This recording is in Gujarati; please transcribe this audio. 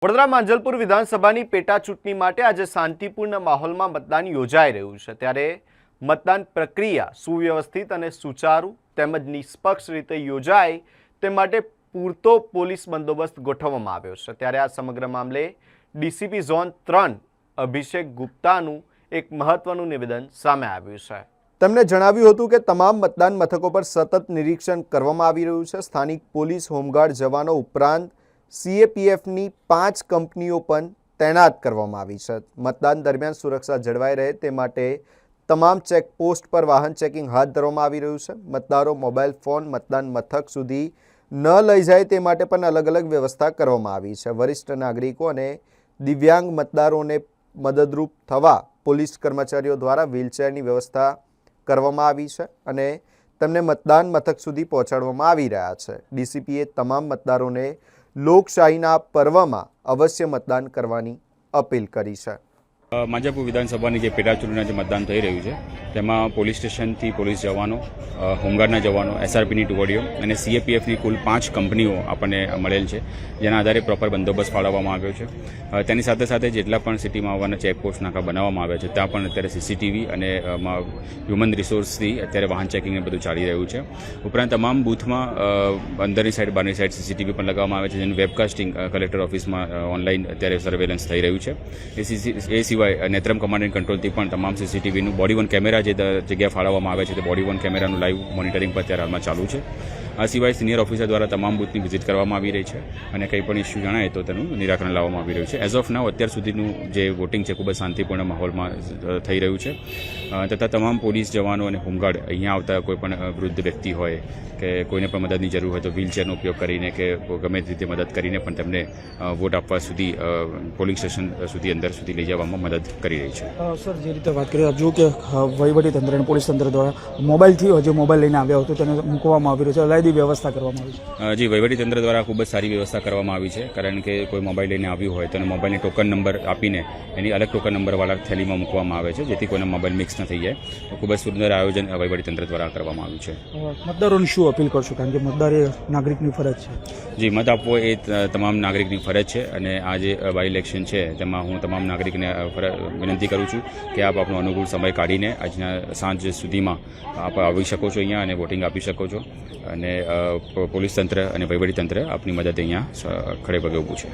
વડોદરા માંજલપુર વિધાનસભાની પેટા ચૂંટણી માટે આજે શાંતિપૂર્ણ માહોલમાં મતદાન યોજાઈ રહ્યું છે, ત્યારે મતદાન પ્રક્રિયા સુવ્યવસ્થિત અને સુચારુ તેમજ નિષ્પક્ષ રીતે યોજાય તે માટે પૂરતો પોલીસ બંદોબસ્ત ગોઠવવામાં આવ્યો છે। ત્યારે આ સમગ્ર મામલે ડીસીપી ઝોન 3 અભિષેક ગુપ્તાનું એક મહત્વનું નિવેદન સામે આવ્યું છે। તેમણે જણાવ્યું હતું કે તમામ મતદાન મથકો પર સતત નિરીક્ષણ કરવામાં આવી રહ્યું છે। સ્થાનિક પોલીસ હોમગાર્ડ જવાનો ઉપરાંત CAPFની 5 કંપનીઓ પણ તૈનાત કરવામાં આવી છે। મતદાન દરમિયાન સુરક્ષા જળવાઈ રહે તે માટે તમામ ચેકપોસ્ટ પર વાહન ચેકિંગ હાથ ધરવામાં આવી રહ્યું છે। મતદારો મોબાઈલ ફોન મતદાન મથક સુધી ન લઈ જાય તે માટે પણ અલગ અલગ વ્યવસ્થા કરવામાં આવી છે। વરિષ્ઠ નાગરિકો અને દિવ્યાંગ મતદારોને મદદરૂપ થવા પોલીસ કર્મચારીઓ દ્વારા વ્હીલચેરની વ્યવસ્થા કરવામાં આવી છે અને તેમને મતદાન મથક સુધી પહોંચાડવામાં આવી રહ્યા છે। ડીસીપીએ તમામ મતદારોને લોકશાહીના પર્વમાં અવશ્ય મતદાન કરવાની અપીલ કરી છે। માંજલપુર વિધાનસભાની જે પેટા ચૂંટણીના જે મતદાન થઈ રહ્યું છે તેમાં પોલીસ સ્ટેશનથી પોલીસ જવાનો, હોમગાર્ડના જવાનો, SRPની ટુકડીઓ અને CAPFની કુલ 5 કંપનીઓ આપણને મળેલ છે, જેના આધારે પ્રોપર બંદોબસ્ત ફાળવવામાં આવ્યો છે। તેની સાથે સાથે જેટલા પણ સિટીમાં આવવાના ચેકપોસ્ટ નાકા બનાવવામાં આવ્યા છે ત્યાં પણ અત્યારે CCTV અને હ્યુમન રિસોર્સથી અત્યારે વાહન ચેકિંગ એ બધું ચાલી રહ્યું છે। ઉપરાંત તમામ બૂથમાં અંદરની સાઈડ બહારની સાઈડ CCTV પણ લગાવવામાં આવે છે, જેનું વેબકાસ્ટિંગ કલેક્ટર ઓફિસમાં ઓનલાઈન અત્યારે સર્વેલન્સ થઈ રહ્યું છે। એ સિવાય નેત્રમ કમાન્ડ એન્ડ કંટ્રોલથી પણ તમામ CCTVનું બોડી વન કેમેરા જે જગ્યાએ ફાળવવામાં આવે છે તે બોડી વન કેમેરાનું લાઈવ મોનિટરિંગ પર અત્યારે હાલમાં ચાલુ છે। આ સિવાય સિનિયર ઓફિસર દ્વારા તમામ બૂથની વિઝિટ કરવામાં આવી રહી છે અને કંઈ પણ ઇસ્યુ જણાય તો તેનું નિરાકરણ લાવવામાં આવી રહ્યું છે। એઝ ઓફ નાઉ અત્યાર સુધીનું જે વોટિંગ છે ખૂબ જ શાંતિપૂર્ણ માહોલમાં થઈ રહ્યું છે તથા તમામ પોલીસ જવાનો અને હોમગાર્ડ અહીંયા આવતા કોઈ પણ વૃદ્ધ વ્યક્તિ હોય કે કોઈને પણ મદદની જરૂર હોય તો વ્હીલચેરનો ઉપયોગ કરીને કે ગમે તે રીતે મદદ કરીને પણ તેમને વોટ આપવા સુધી પોલિંગ સ્ટેશન સુધી અંદર સુધી લઈ જવામાં મદદ કરી રહી છે। સર, જે રીતે વાત કરી જો કે વહીવટી તંત્ર અને પોલીસ તંત્ર દ્વારા મોબાઈલથી જે મોબાઈલ લઈને આવ્યા હતો તેને મૂકવામાં આવી રહ્યો છે, અલાયદી વ્યવસ્થા કરવામાં આવી છે। જી, વહીવટી તંત્ર દ્વારા ખૂબ જ સારી વ્યવસ્થા કરવામાં આવી છે, કારણ કે કોઈ મોબાઈલ લઈને આવ્યું હોય તો મોબાઈલની ટોકન નંબર આપીને એની અલગ ટોકન નંબરવાળા થેલીમાં મૂકવામાં આવે છે, જેથી કોઈના મોબાઈલ મિક્સ ન થઈ જાય। ખૂબ જ સુંદર આયોજન વહીવટી તંત્ર દ્વારા કરવામાં આવ્યું છે। મતદારોને શું અપીલ કરશો, કારણ કે મતદાર એ નાગરિકની ફરજ છે? જી, મત આપવો એ તમામ નાગરિકની ફરજ છે અને આ જે બાય ઇલેક્શન છે તેમાં હું તમામ નાગરિકને વિનંતી કરું છું કે આપ આપણો અનુકૂળ સમય કાઢીને આજના સાંજ સુધીમાં આપ આવી શકો છો અહીંયા અને વોટિંગ આપી શકો છો અને પોલીસ તંત્ર અને વહીવટી તંત્ર આપની મદદ અહીંયા ખડે પગે ઊભું છે।